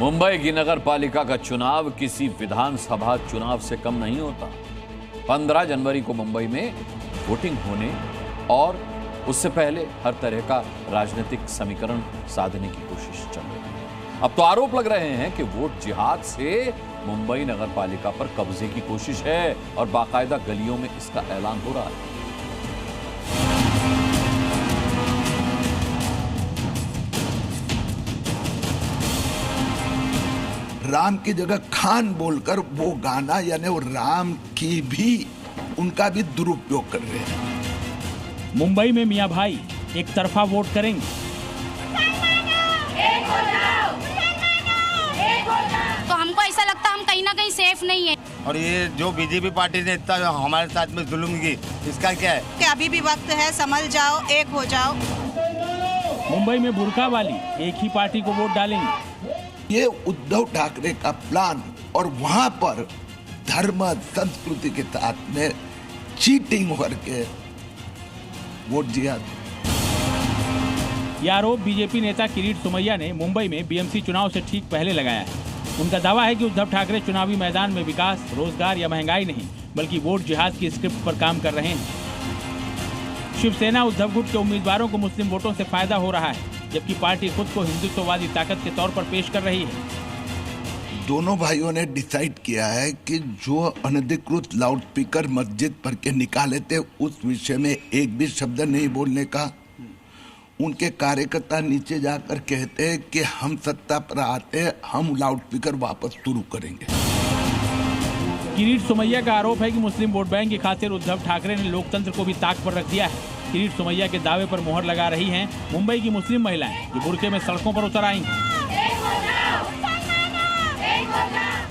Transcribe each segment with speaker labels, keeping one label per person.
Speaker 1: मुंबई की नगर पालिका का चुनाव किसी विधानसभा चुनाव से कम नहीं होता। 15 जनवरी को मुंबई में वोटिंग होने और उससे पहले हर तरह का राजनीतिक समीकरण साधने की कोशिश चल रही है। अब तो आरोप लग रहे हैं कि वोट जिहाद से मुंबई नगर पालिका पर कब्जे की कोशिश है और बाकायदा गलियों में इसका ऐलान हो रहा है।
Speaker 2: राम की जगह खान बोलकर वो गाना यानी वो राम की भी उनका भी दुरुपयोग कर रहे हैं।
Speaker 3: मुंबई में मियां भाई एक तरफा वोट करेंगे।
Speaker 4: तो हमको ऐसा लगता है हम कहीं ना कहीं सेफ नहीं है।
Speaker 5: और ये जो बीजेपी पार्टी ने इतना हमारे साथ में जुल्म की, इसका क्या है
Speaker 6: कि अभी भी वक्त है, संभल जाओ, एक हो जाओ।
Speaker 3: मुंबई में बुर्का वाली एक ही पार्टी को वोट डालेंगे।
Speaker 2: ये उद्धव ठाकरे का प्लान और वहां पर धर्म संस्कृति के साथ में चीटिंग करके वोट जिहाद।
Speaker 3: यह आरोप बीजेपी नेता किरीट सोमैया ने मुंबई में बीएमसी चुनाव से ठीक पहले लगाया है। उनका दावा है कि उद्धव ठाकरे चुनावी मैदान में विकास, रोजगार या महंगाई नहीं बल्कि वोट जिहाद की स्क्रिप्ट पर काम कर रहे हैं। शिवसेना उद्धव गुट के उम्मीदवारों को मुस्लिम वोटों से फायदा हो रहा है, जबकि पार्टी खुद को हिंदुत्ववादी ताकत के तौर पर पेश कर रही है।
Speaker 2: दोनों भाइयों ने डिसाइड किया है कि जो अनधिकृत लाउडस्पीकर मस्जिद पर के निकाले थे उस विषय में एक भी शब्द नहीं बोलने का। उनके कार्यकर्ता नीचे जाकर कहते हैं कि हम सत्ता पर आते हम लाउडस्पीकर वापस शुरू करेंगे।
Speaker 3: किरीट सोमैया का आरोप है कि मुस्लिम वोट बैंक की खातिर उद्धव ठाकरे ने लोकतंत्र को भी ताक पर रख दिया है। किरीट सोमैया के दावे पर मोहर लगा रही हैं मुंबई की मुस्लिम महिलाएं जो बुर्के में सड़कों पर उतर आई।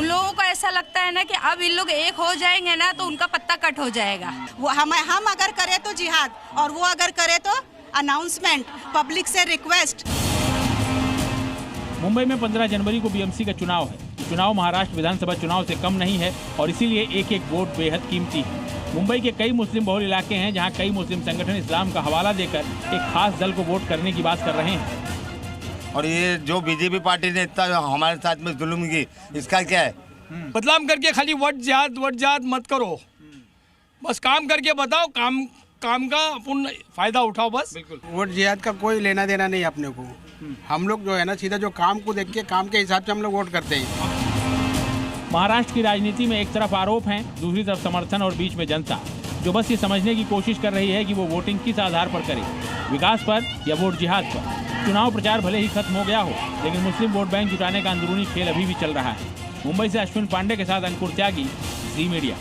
Speaker 6: लोगों को ऐसा लगता है ना कि अब इन लोग एक हो जाएंगे ना तो उनका पत्ता कट हो जाएगा। वो हम अगर करें तो जिहाद और वो अगर करे तो अनाउंसमेंट, पब्लिक से रिक्वेस्ट।
Speaker 3: मुंबई में 15 जनवरी को बीएमसी का चुनाव है। चुनाव महाराष्ट्र विधानसभा चुनाव से कम नहीं है और इसीलिए एक एक वोट बेहद कीमती है। मुंबई के कई मुस्लिम बहुल इलाके हैं जहां कई मुस्लिम संगठन इस्लाम का हवाला देकर एक खास दल को वोट करने की बात कर रहे हैं।
Speaker 5: और ये जो बीजेपी पार्टी ने इतना हमारे साथ में जुल्म की, इसका क्या है?
Speaker 7: बदनाम करके खाली वोट जिहाद मत करो, बस काम करके बताओ, काम का अपन फायदा उठाओ बस।
Speaker 8: वोट जिहाद का कोई लेना देना नहीं अपने को। हम लोग जो है ना सीधा जो काम को देख के काम के हिसाब से हम लोग वोट करते हैं।
Speaker 3: महाराष्ट्र की राजनीति में एक तरफ आरोप हैं, दूसरी तरफ समर्थन और बीच में जनता जो बस ये समझने की कोशिश कर रही है कि वो वोटिंग किस आधार पर करे, विकास पर या वोट जिहाद पर। चुनाव प्रचार भले ही खत्म हो गया हो, लेकिन मुस्लिम वोट बैंक जुटाने का अंदरूनी खेल अभी भी चल रहा है। मुंबई से अश्विन पांडे के साथ अंकुर त्यागी, जी मीडिया।